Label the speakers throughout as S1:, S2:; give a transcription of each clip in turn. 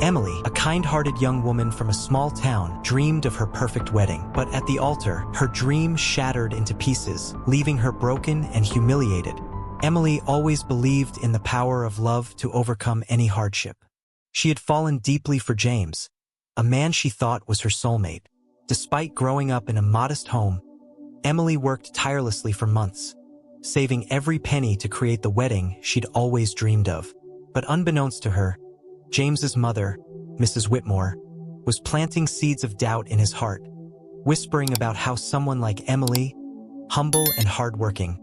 S1: Emily, a kind-hearted young woman from a small town, dreamed of her perfect wedding. But at the altar, her dream shattered into pieces, leaving her broken and humiliated. Emily always believed in the power of love to overcome any hardship. She had fallen deeply for James, a man she thought was her soulmate. Despite growing up in a modest home, Emily worked tirelessly for months, saving every penny to create the wedding she'd always dreamed of. But unbeknownst to her, James's mother, Mrs. Whitmore, was planting seeds of doubt in his heart, whispering about how someone like Emily, humble and hardworking,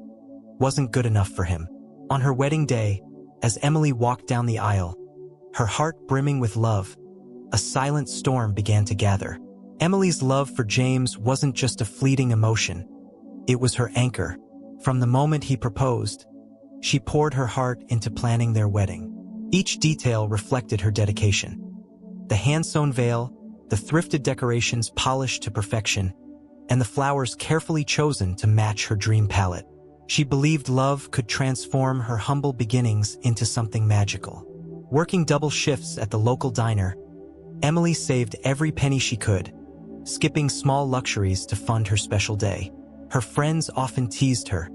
S1: wasn't good enough for him. On her wedding day, as Emily walked down the aisle, her heart brimming with love, a silent storm began to gather. Emily's love for James wasn't just a fleeting emotion. It was her anchor. From the moment he proposed, she poured her heart into planning their wedding. Each detail reflected her dedication. The hand-sewn veil, the thrifted decorations polished to perfection, and the flowers carefully chosen to match her dream palette. She believed love could transform her humble beginnings into something magical. Working double shifts at the local diner, Emily saved every penny she could, skipping small luxuries to fund her special day. Her friends often teased her,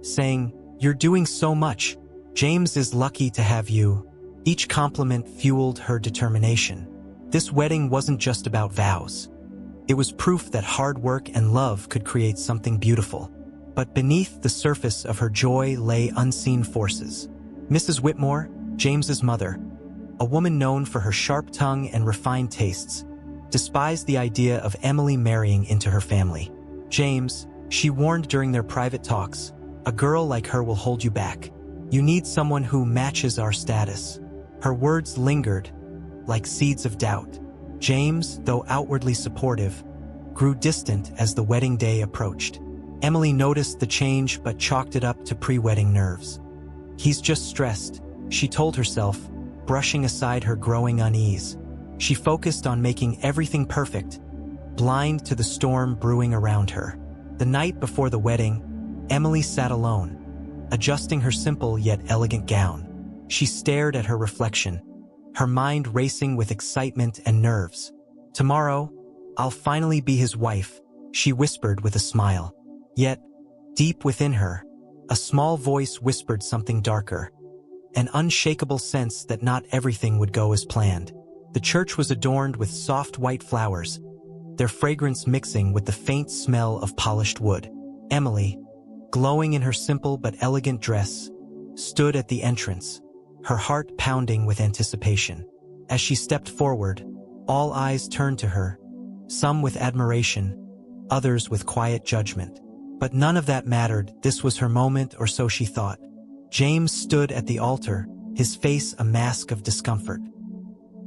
S1: saying, "You're doing so much. James is lucky to have you." Each compliment fueled her determination. This wedding wasn't just about vows. It was proof that hard work and love could create something beautiful. But beneath the surface of her joy lay unseen forces. Mrs. Whitmore, James's mother, a woman known for her sharp tongue and refined tastes, despised the idea of Emily marrying into her family. "James," she warned during their private talks, "a girl like her will hold you back. You need someone who matches our status." Her words lingered, like seeds of doubt. James, though outwardly supportive, grew distant as the wedding day approached. Emily noticed the change but chalked it up to pre-wedding nerves. "He's just stressed," she told herself, brushing aside her growing unease. She focused on making everything perfect, blind to the storm brewing around her. The night before the wedding, Emily sat alone, adjusting her simple yet elegant gown. She stared at her reflection, her mind racing with excitement and nerves. "Tomorrow, I'll finally be his wife," she whispered with a smile. Yet, deep within her, a small voice whispered something darker, an unshakable sense that not everything would go as planned. The church was adorned with soft white flowers, their fragrance mixing with the faint smell of polished wood. Emily, glowing in her simple but elegant dress, stood at the entrance, her heart pounding with anticipation. As she stepped forward, all eyes turned to her, some with admiration, others with quiet judgment. But none of that mattered. This was her moment, or so she thought. James stood at the altar, his face a mask of discomfort.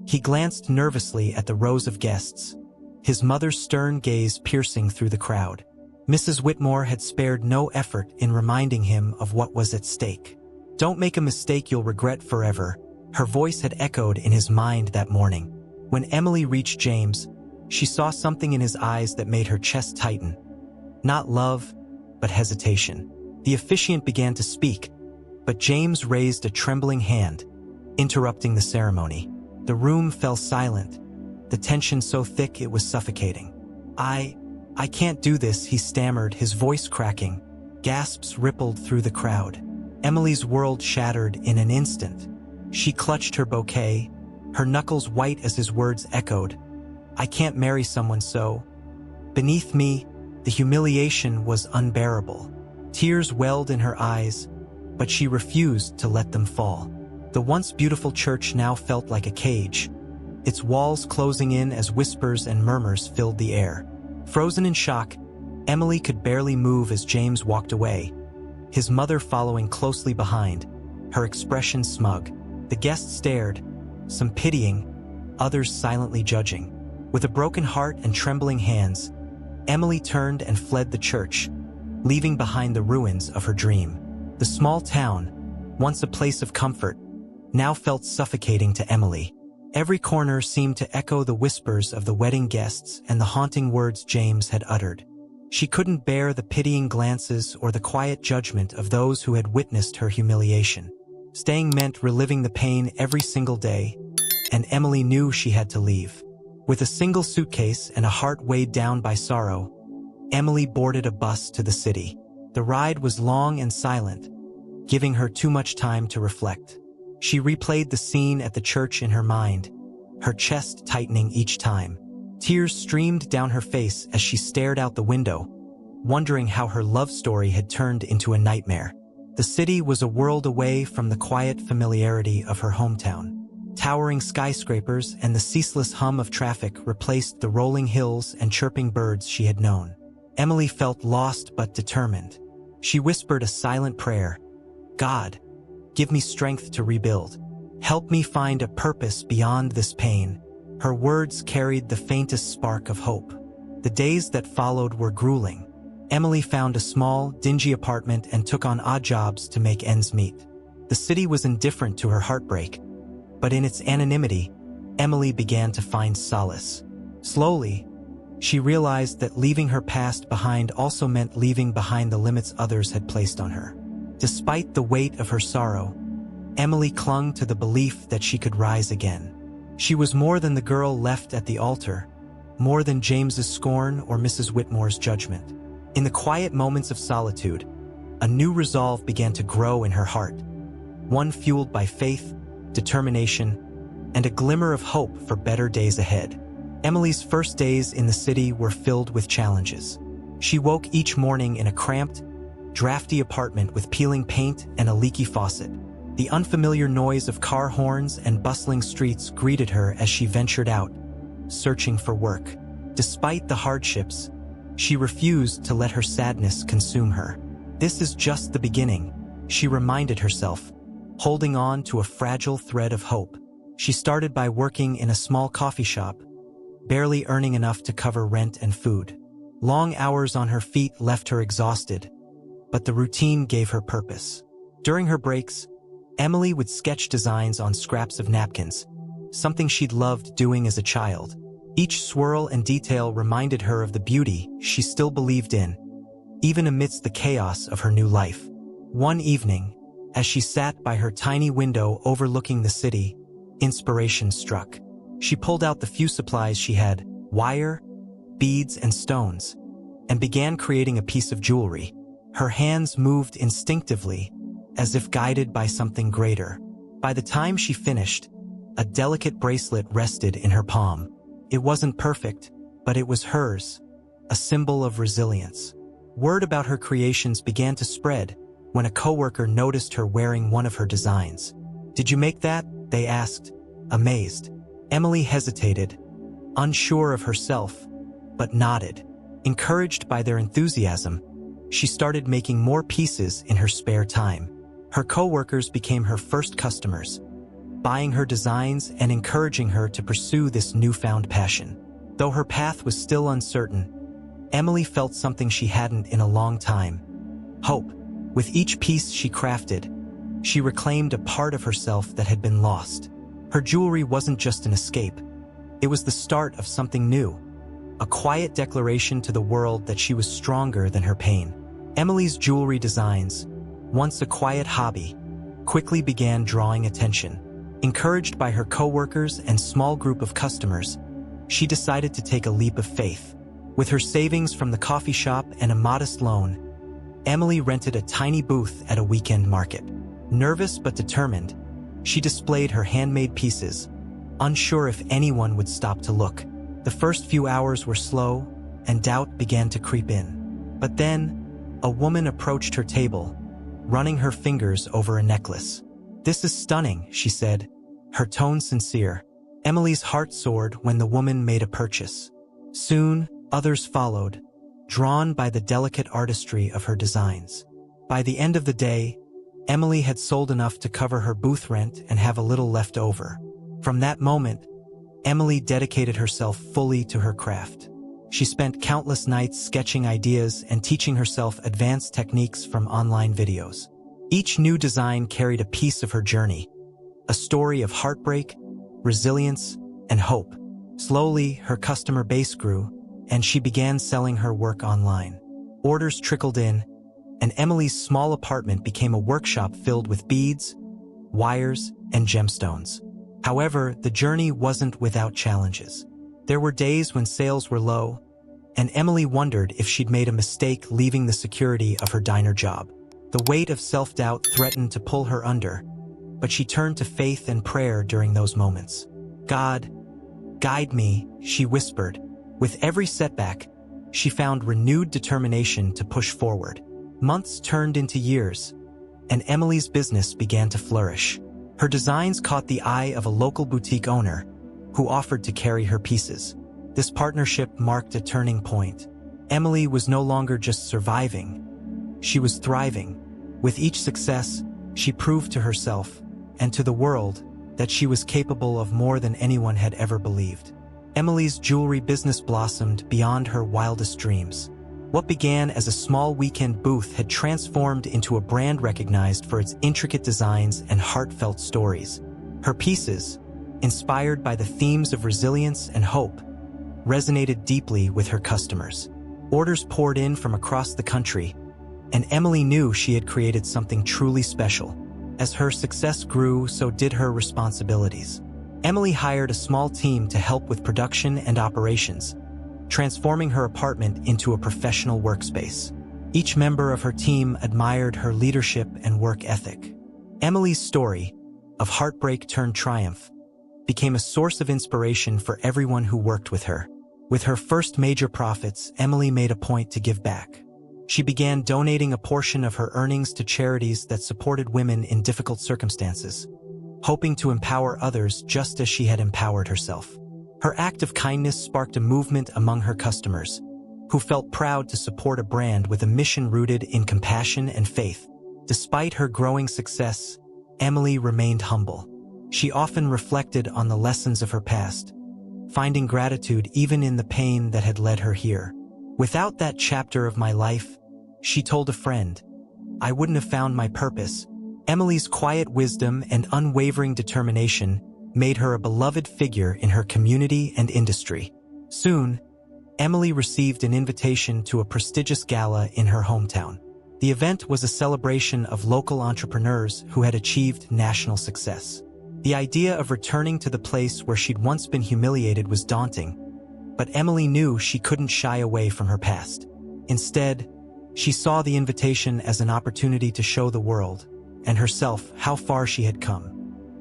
S1: He glanced nervously at the rows of guests, his mother's stern gaze piercing through the crowd. Mrs. Whitmore had spared no effort in reminding him of what was at stake. "Don't make a mistake you'll regret forever," her voice had echoed in his mind that morning. When Emily reached James, she saw something in his eyes that made her chest tighten. Not love, but hesitation. The officiant began to speak, but James raised a trembling hand, interrupting the ceremony. The room fell silent, the tension so thick it was suffocating. I can't do this," he stammered, his voice cracking. Gasps rippled through the crowd. Emily's world shattered in an instant. She clutched her bouquet, her knuckles white as his words echoed. "I can't marry someone so." Beneath me, the humiliation was unbearable. Tears welled in her eyes, but she refused to let them fall. The once beautiful church now felt like a cage, its walls closing in as whispers and murmurs filled the air. Frozen in shock, Emily could barely move as James walked away, his mother following closely behind, her expression smug. The guests stared, some pitying, others silently judging. With a broken heart and trembling hands, Emily turned and fled the church, leaving behind the ruins of her dream. The small town, once a place of comfort, now felt suffocating to Emily. Every corner seemed to echo the whispers of the wedding guests and the haunting words James had uttered. She couldn't bear the pitying glances or the quiet judgment of those who had witnessed her humiliation. Staying meant reliving the pain every single day, and Emily knew she had to leave. With a single suitcase and a heart weighed down by sorrow, Emily boarded a bus to the city. The ride was long and silent, giving her too much time to reflect. She replayed the scene at the church in her mind, her chest tightening each time. Tears streamed down her face as she stared out the window, wondering how her love story had turned into a nightmare. The city was a world away from the quiet familiarity of her hometown. Towering skyscrapers and the ceaseless hum of traffic replaced the rolling hills and chirping birds she had known. Emily felt lost but determined. She whispered a silent prayer. God, give me strength to rebuild. Help me find a purpose beyond this pain. Her words carried the faintest spark of hope. The days that followed were grueling. Emily found a small, dingy apartment and took on odd jobs to make ends meet. The city was indifferent to her heartbreak, but in its anonymity, Emily began to find solace. Slowly, she realized that leaving her past behind also meant leaving behind the limits others had placed on her. Despite the weight of her sorrow, Emily clung to the belief that she could rise again. She was more than the girl left at the altar, more than James's scorn or Mrs. Whitmore's judgment. In the quiet moments of solitude, a new resolve began to grow in her heart, one fueled by faith, determination, and a glimmer of hope for better days ahead. Emily's first days in the city were filled with challenges. She woke each morning in a cramped, drafty apartment with peeling paint and a leaky faucet. The unfamiliar noise of car horns and bustling streets greeted her as she ventured out, searching for work. Despite the hardships, she refused to let her sadness consume her. This is just the beginning, she reminded herself, holding on to a fragile thread of hope. She started by working in a small coffee shop, barely earning enough to cover rent and food. Long hours on her feet left her exhausted, but the routine gave her purpose. During her breaks, Emily would sketch designs on scraps of napkins, something she'd loved doing as a child. Each swirl and detail reminded her of the beauty she still believed in, even amidst the chaos of her new life. One evening, as she sat by her tiny window overlooking the city, inspiration struck. She pulled out the few supplies she had, wire, beads, and stones, and began creating a piece of jewelry. Her hands moved instinctively, as if guided by something greater. By the time she finished, a delicate bracelet rested in her palm. It wasn't perfect, but it was hers, a symbol of resilience. Word about her creations began to spread when a coworker noticed her wearing one of her designs. "Did you make that?" they asked, amazed. Emily hesitated, unsure of herself, but nodded. Encouraged by their enthusiasm, she started making more pieces in her spare time. Her coworkers became her first customers, buying her designs and encouraging her to pursue this newfound passion. Though her path was still uncertain, Emily felt something she hadn't in a long time: hope. With each piece she crafted, she reclaimed a part of herself that had been lost. Her jewelry wasn't just an escape. It was the start of something new, a quiet declaration to the world that she was stronger than her pain. Emily's jewelry designs, once a quiet hobby, quickly began drawing attention. Encouraged by her coworkers and small group of customers, she decided to take a leap of faith. With her savings from the coffee shop and a modest loan, Emily rented a tiny booth at a weekend market. Nervous but determined, she displayed her handmade pieces, unsure if anyone would stop to look. The first few hours were slow, and doubt began to creep in. But then, a woman approached her table, running her fingers over a necklace. "This is stunning," she said, her tone sincere. Emily's heart soared when the woman made a purchase. Soon, others followed, drawn by the delicate artistry of her designs. By the end of the day, Emily had sold enough to cover her booth rent and have a little left over. From that moment, Emily dedicated herself fully to her craft. She spent countless nights sketching ideas and teaching herself advanced techniques from online videos. Each new design carried a piece of her journey, a story of heartbreak, resilience, and hope. Slowly, her customer base grew, and she began selling her work online. Orders trickled in, and Emily's small apartment became a workshop filled with beads, wires, and gemstones. However, the journey wasn't without challenges. There were days when sales were low, and Emily wondered if she'd made a mistake leaving the security of her diner job. The weight of self-doubt threatened to pull her under, but she turned to faith and prayer during those moments. "God, guide me," she whispered. With every setback, she found renewed determination to push forward. Months turned into years, and Emily's business began to flourish. Her designs caught the eye of a local boutique owner, who offered to carry her pieces. This partnership marked a turning point. Emily was no longer just surviving, she was thriving. With each success, she proved to herself, and to the world, that she was capable of more than anyone had ever believed. Emily's jewelry business blossomed beyond her wildest dreams. What began as a small weekend booth had transformed into a brand recognized for its intricate designs and heartfelt stories. Her pieces, inspired by the themes of resilience and hope, resonated deeply with her customers. Orders poured in from across the country, and Emily knew she had created something truly special. As her success grew, so did her responsibilities. Emily hired a small team to help with production and operations, transforming her apartment into a professional workspace. Each member of her team admired her leadership and work ethic. Emily's story, of heartbreak turned triumph, became a source of inspiration for everyone who worked with her. With her first major profits, Emily made a point to give back. She began donating a portion of her earnings to charities that supported women in difficult circumstances, hoping to empower others just as she had empowered herself. Her act of kindness sparked a movement among her customers, who felt proud to support a brand with a mission rooted in compassion and faith. Despite her growing success, Emily remained humble. She often reflected on the lessons of her past, finding gratitude even in the pain that had led her here. "Without that chapter of my life," she told a friend, "I wouldn't have found my purpose." Emily's quiet wisdom and unwavering determination made her a beloved figure in her community and industry. Soon, Emily received an invitation to a prestigious gala in her hometown. The event was a celebration of local entrepreneurs who had achieved national success. The idea of returning to the place where she'd once been humiliated was daunting, but Emily knew she couldn't shy away from her past. Instead, she saw the invitation as an opportunity to show the world, and herself, how far she had come.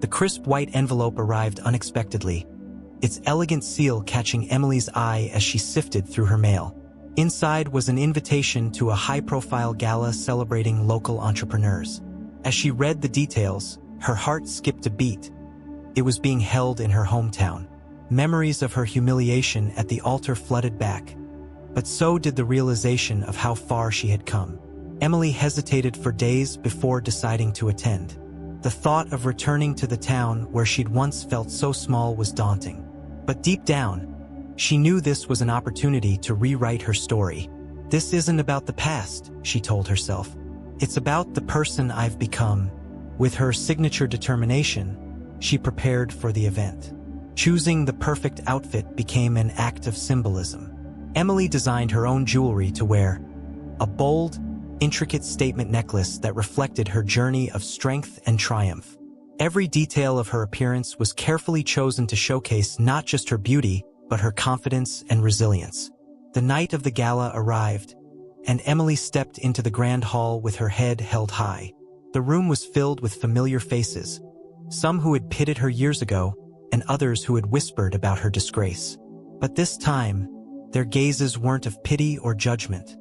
S1: The crisp white envelope arrived unexpectedly, its elegant seal catching Emily's eye as she sifted through her mail. Inside was an invitation to a high-profile gala celebrating local entrepreneurs. As she read the details, her heart skipped a beat. It was being held in her hometown. Memories of her humiliation at the altar flooded back, but so did the realization of how far she had come. Emily hesitated for days before deciding to attend. The thought of returning to the town where she'd once felt so small was daunting. But deep down, she knew this was an opportunity to rewrite her story. "This isn't about the past," she told herself. "It's about the person I've become." With her signature determination, she prepared for the event. Choosing the perfect outfit became an act of symbolism. Emily designed her own jewelry to wear, a bold, intricate statement necklace that reflected her journey of strength and triumph. Every detail of her appearance was carefully chosen to showcase not just her beauty, but her confidence and resilience. The night of the gala arrived, and Emily stepped into the grand hall with her head held high. The room was filled with familiar faces, some who had pitted her years ago, and others who had whispered about her disgrace. But this time, their gazes weren't of pity or judgment.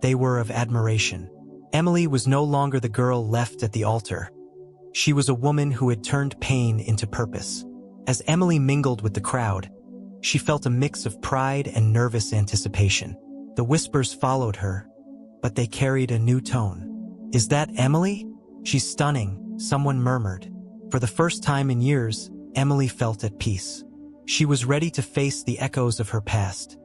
S1: They were of admiration. Emily was no longer the girl left at the altar. She was a woman who had turned pain into purpose. As Emily mingled with the crowd, she felt a mix of pride and nervous anticipation. The whispers followed her, but they carried a new tone. "Is that Emily? She's stunning," someone murmured. For the first time in years, Emily felt at peace. She was ready to face the echoes of her past,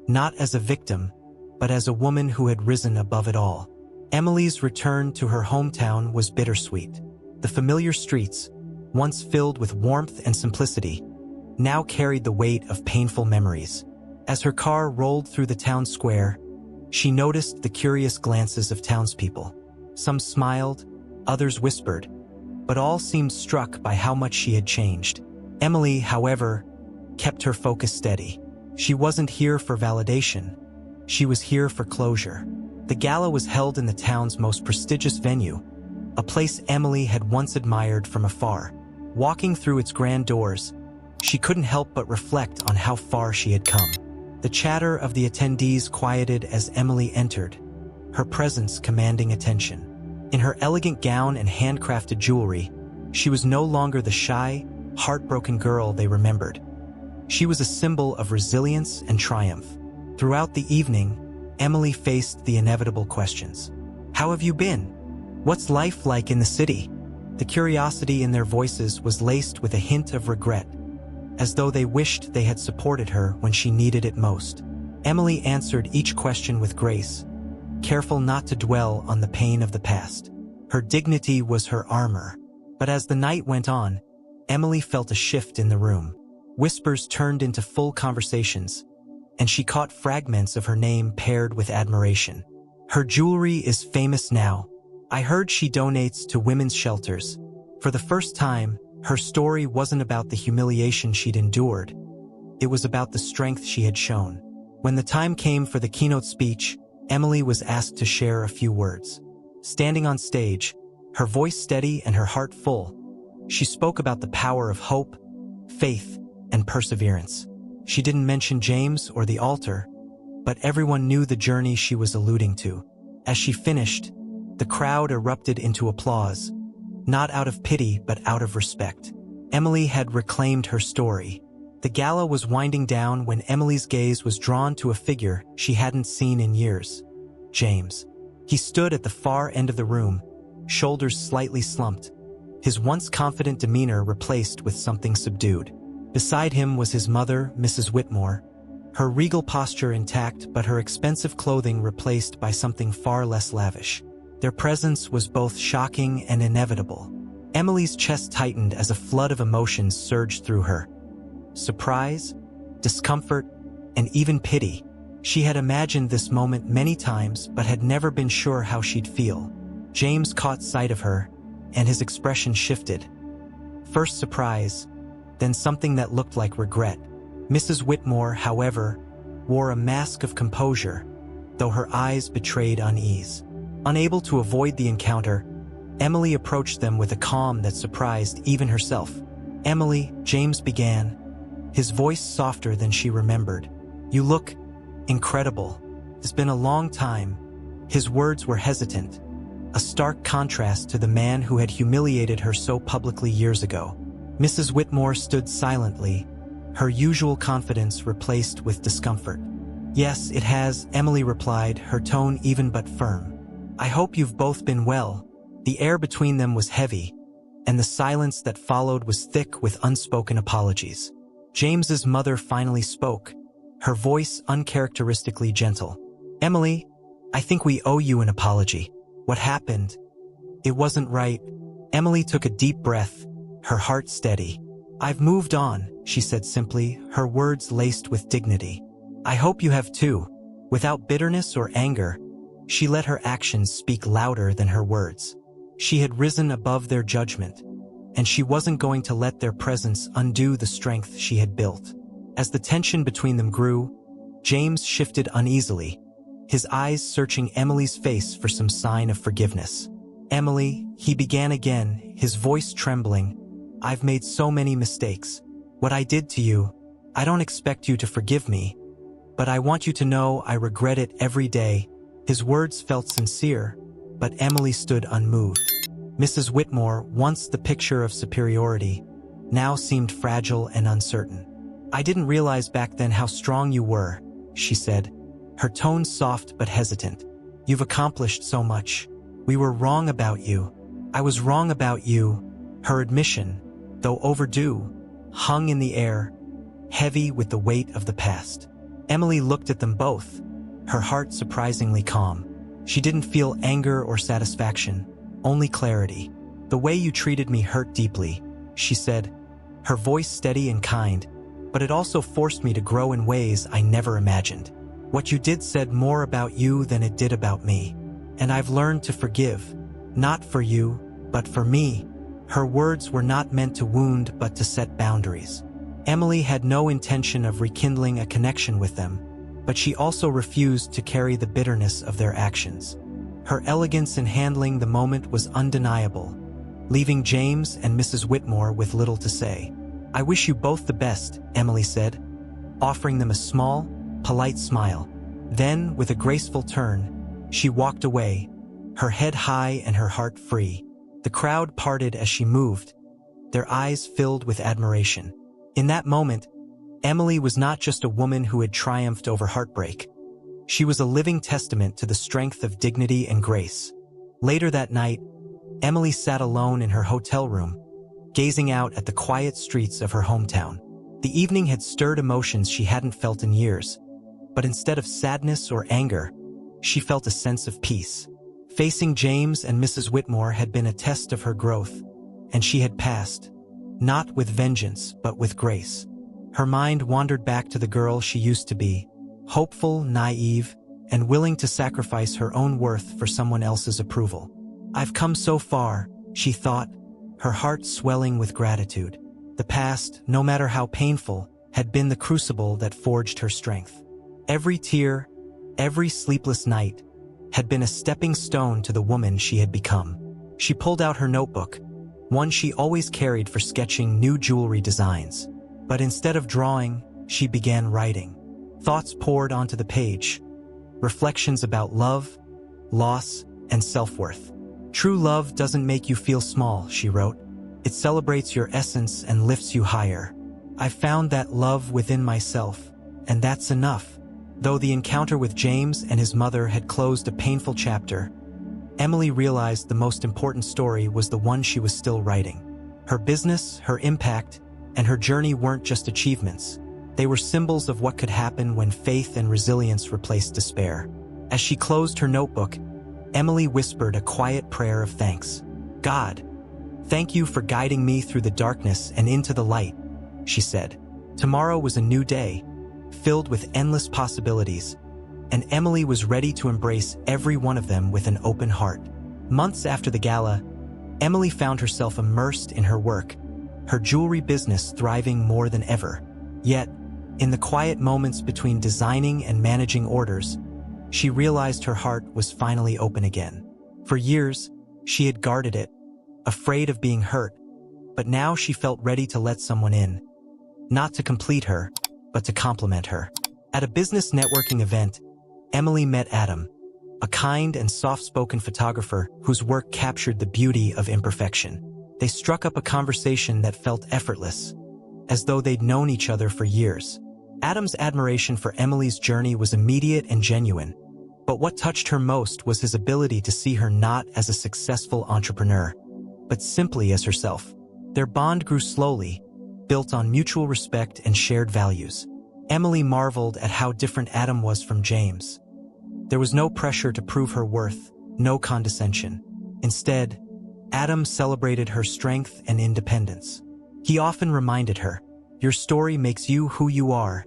S1: not as a victim, but as a woman who had risen above it all. Emily's return to her hometown was bittersweet. The familiar streets, once filled with warmth and simplicity, now carried the weight of painful memories. As her car rolled through the town square, she noticed the curious glances of townspeople. Some smiled, others whispered, but all seemed struck by how much she had changed. Emily, however, kept her focus steady. She wasn't here for validation. She was here for closure. The gala was held in the town's most prestigious venue, a place Emily had once admired from afar. Walking through its grand doors, she couldn't help but reflect on how far she had come. The chatter of the attendees quieted as Emily entered, her presence commanding attention. In her elegant gown and handcrafted jewelry, she was no longer the shy, heartbroken girl they remembered. She was a symbol of resilience and triumph. Throughout the evening, Emily faced the inevitable questions. How have you been? What's life like in the city? The curiosity in their voices was laced with a hint of regret, as though they wished they had supported her when she needed it most. Emily answered each question with grace, careful not to dwell on the pain of the past. Her dignity was her armor. But as the night went on, Emily felt a shift in the room. Whispers turned into full conversations, and she caught fragments of her name paired with admiration. Her jewelry is famous now. I heard she donates to women's shelters. For the first time, her story wasn't about the humiliation she'd endured. It was about the strength she had shown. When the time came for the keynote speech, Emily was asked to share a few words. Standing on stage, her voice steady and her heart full, she spoke about the power of hope, faith, and perseverance. She didn't mention James or the altar, but everyone knew the journey she was alluding to. As she finished, the crowd erupted into applause, not out of pity but out of respect. Emily had reclaimed her story. The gala was winding down when Emily's gaze was drawn to a figure she hadn't seen in years. James. He stood at the far end of the room, shoulders slightly slumped, his once confident demeanor replaced with something subdued. Beside him was his mother, Mrs. Whitmore, her regal posture intact but her expensive clothing replaced by something far less lavish. Their presence was both shocking and inevitable. Emily's chest tightened as a flood of emotions surged through her. Surprise, discomfort, and even pity. She had imagined this moment many times but had never been sure how she'd feel. James caught sight of her, and his expression shifted. First surprise, then something that looked like regret. Mrs. Whitmore, however, wore a mask of composure, though her eyes betrayed unease. Unable to avoid the encounter, Emily approached them with a calm that surprised even herself. "Emily," James began, his voice softer than she remembered. "You look incredible. It's been a long time." His words were hesitant, a stark contrast to the man who had humiliated her so publicly years ago. Mrs. Whitmore stood silently, her usual confidence replaced with discomfort. "Yes, it has," Emily replied, her tone even but firm. "I hope you've both been well." The air between them was heavy, and the silence that followed was thick with unspoken apologies. James's mother finally spoke, her voice uncharacteristically gentle. "Emily, I think we owe you an apology. What happened? It wasn't right." Emily took a deep breath, her heart steady. "I've moved on," she said simply, her words laced with dignity. "I hope you have too." Without bitterness or anger, she let her actions speak louder than her words. She had risen above their judgment, and she wasn't going to let their presence undo the strength she had built. As the tension between them grew, James shifted uneasily, his eyes searching Emily's face for some sign of forgiveness. "Emily," he began again, his voice trembling, "I've made so many mistakes. What I did to you, I don't expect you to forgive me, but I want you to know I regret it every day." His words felt sincere, but Emily stood unmoved. Mrs. Whitmore, once the picture of superiority, now seemed fragile and uncertain. "I didn't realize back then how strong you were," she said, her tone soft but hesitant. "You've accomplished so much. We were wrong about you. I was wrong about you." Her admission, though overdue, hung in the air, heavy with the weight of the past. Emily looked at them both, her heart surprisingly calm. She didn't feel anger or satisfaction, only clarity. "The way you treated me hurt deeply," she said, her voice steady and kind, "but it also forced me to grow in ways I never imagined. What you did said more about you than it did about me. And I've learned to forgive, not for you, but for me." Her words were not meant to wound but to set boundaries. Emily had no intention of rekindling a connection with them, but she also refused to carry the bitterness of their actions. Her elegance in handling the moment was undeniable, leaving James and Mrs. Whitmore with little to say. "I wish you both the best," Emily said, offering them a small, polite smile. Then, with a graceful turn, she walked away, her head high and her heart free. The crowd parted as she moved, their eyes filled with admiration. In that moment, Emily was not just a woman who had triumphed over heartbreak. She was a living testament to the strength of dignity and grace. Later that night, Emily sat alone in her hotel room, gazing out at the quiet streets of her hometown. The evening had stirred emotions she hadn't felt in years, but instead of sadness or anger, she felt a sense of peace. Facing James and Mrs. Whitmore had been a test of her growth, and she had passed, not with vengeance, but with grace. Her mind wandered back to the girl she used to be, hopeful, naive, and willing to sacrifice her own worth for someone else's approval. "I've come so far," she thought, her heart swelling with gratitude. The past, no matter how painful, had been the crucible that forged her strength. Every tear, every sleepless night, had been a stepping stone to the woman she had become. She pulled out her notebook, one she always carried for sketching new jewelry designs. But instead of drawing, she began writing. Thoughts poured onto the page, reflections about love, loss, and self-worth. "True love doesn't make you feel small," she wrote. "It celebrates your essence and lifts you higher. I found that love within myself, and that's enough." Though the encounter with James and his mother had closed a painful chapter, Emily realized the most important story was the one she was still writing. Her business, her impact, and her journey weren't just achievements. They were symbols of what could happen when faith and resilience replaced despair. As she closed her notebook, Emily whispered a quiet prayer of thanks. "God, thank you for guiding me through the darkness and into the light," she said. Tomorrow was a new day, filled with endless possibilities, and Emily was ready to embrace every one of them with an open heart. Months after the gala, Emily found herself immersed in her work, her jewelry business thriving more than ever. Yet, in the quiet moments between designing and managing orders, she realized her heart was finally open again. For years, she had guarded it, afraid of being hurt, but now she felt ready to let someone in, not to complete her, but to complement her. At a business networking event, Emily met Adam, a kind and soft-spoken photographer whose work captured the beauty of imperfection. They struck up a conversation that felt effortless, as though they'd known each other for years. Adam's admiration for Emily's journey was immediate and genuine, but what touched her most was his ability to see her not as a successful entrepreneur, but simply as herself. Their bond grew slowly, built on mutual respect and shared values. Emily marveled at how different Adam was from James. There was no pressure to prove her worth, no condescension. Instead, Adam celebrated her strength and independence. He often reminded her, "Your story makes you who you are,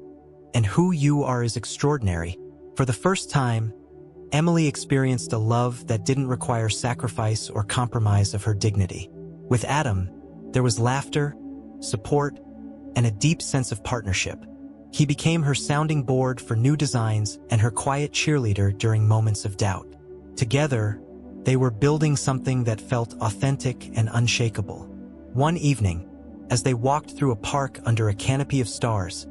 S1: and who you are is extraordinary." For the first time, Emily experienced a love that didn't require sacrifice or compromise of her dignity. With Adam, there was laughter, support, and a deep sense of partnership. He became her sounding board for new designs and her quiet cheerleader during moments of doubt. Together, they were building something that felt authentic and unshakable. One evening, as they walked through a park under a canopy of stars,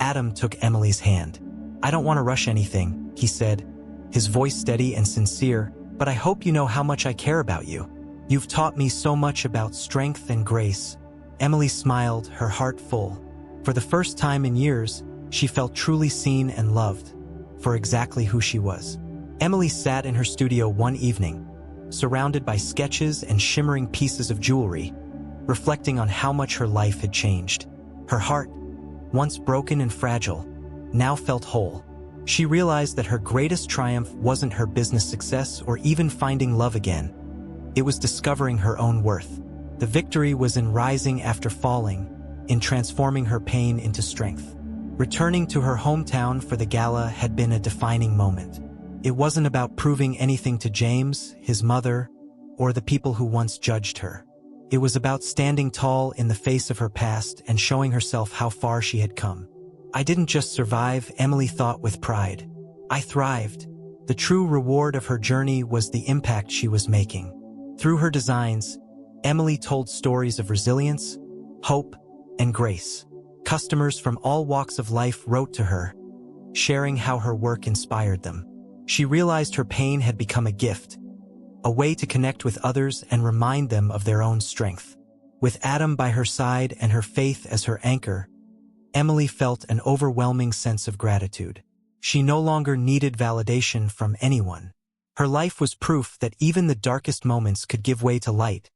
S1: Adam took Emily's hand. "I don't want to rush anything," he said, his voice steady and sincere, "but I hope you know how much I care about you. You've taught me so much about strength and grace." Emily smiled, her heart full. For the first time in years, she felt truly seen and loved for exactly who she was. Emily sat in her studio one evening, surrounded by sketches and shimmering pieces of jewelry, reflecting on how much her life had changed. Her heart, once broken and fragile, now felt whole. She realized that her greatest triumph wasn't her business success or even finding love again. It was discovering her own worth. The victory was in rising after falling, in transforming her pain into strength. Returning to her hometown for the gala had been a defining moment. It wasn't about proving anything to James, his mother, or the people who once judged her. It was about standing tall in the face of her past and showing herself how far she had come. "I didn't just survive," Emily thought with pride. "I thrived." The true reward of her journey was the impact she was making. Through her designs, Emily told stories of resilience, hope, and grace. Customers from all walks of life wrote to her, sharing how her work inspired them. She realized her pain had become a gift, a way to connect with others and remind them of their own strength. With Adam by her side and her faith as her anchor, Emily felt an overwhelming sense of gratitude. She no longer needed validation from anyone. Her life was proof that even the darkest moments could give way to light,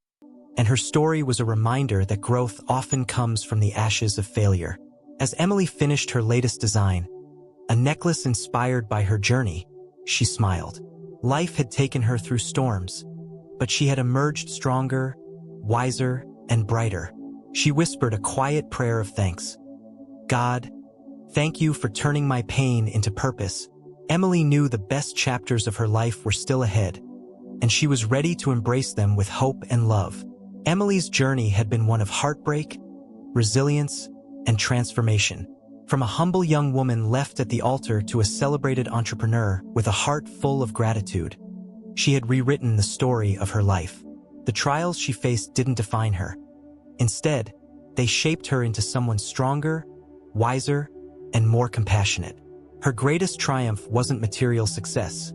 S1: and her story was a reminder that growth often comes from the ashes of failure. As Emily finished her latest design, a necklace inspired by her journey, she smiled. Life had taken her through storms, but she had emerged stronger, wiser, and brighter. She whispered a quiet prayer of thanks. "God, thank you for turning my pain into purpose." Emily knew the best chapters of her life were still ahead, and she was ready to embrace them with hope and love. Emily's journey had been one of heartbreak, resilience, and transformation. From a humble young woman left at the altar to a celebrated entrepreneur with a heart full of gratitude, she had rewritten the story of her life. The trials she faced didn't define her. Instead, they shaped her into someone stronger, wiser, and more compassionate. Her greatest triumph wasn't material success.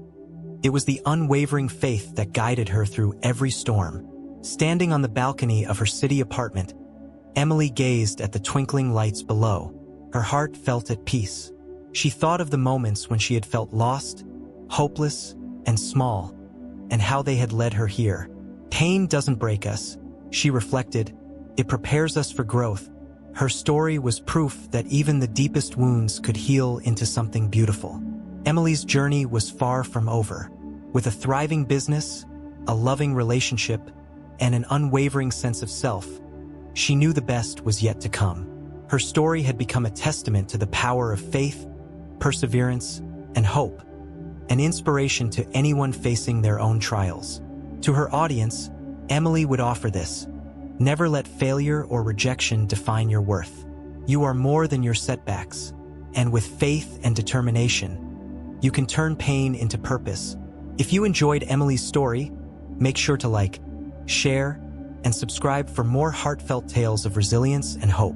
S1: It was the unwavering faith that guided her through every storm. Standing on the balcony of her city apartment, Emily gazed at the twinkling lights below. Her heart felt at peace. She thought of the moments when she had felt lost, hopeless, and small, and how they had led her here. "Pain doesn't break us," she reflected. "It prepares us for growth." Her story was proof that even the deepest wounds could heal into something beautiful. Emily's journey was far from over. With a thriving business, a loving relationship, and an unwavering sense of self, she knew the best was yet to come. Her story had become a testament to the power of faith, perseverance, and hope, an inspiration to anyone facing their own trials. To her audience, Emily would offer this: never let failure or rejection define your worth. You are more than your setbacks, and with faith and determination, you can turn pain into purpose. If you enjoyed Emily's story, make sure to like, share, and subscribe for more heartfelt tales of resilience and hope.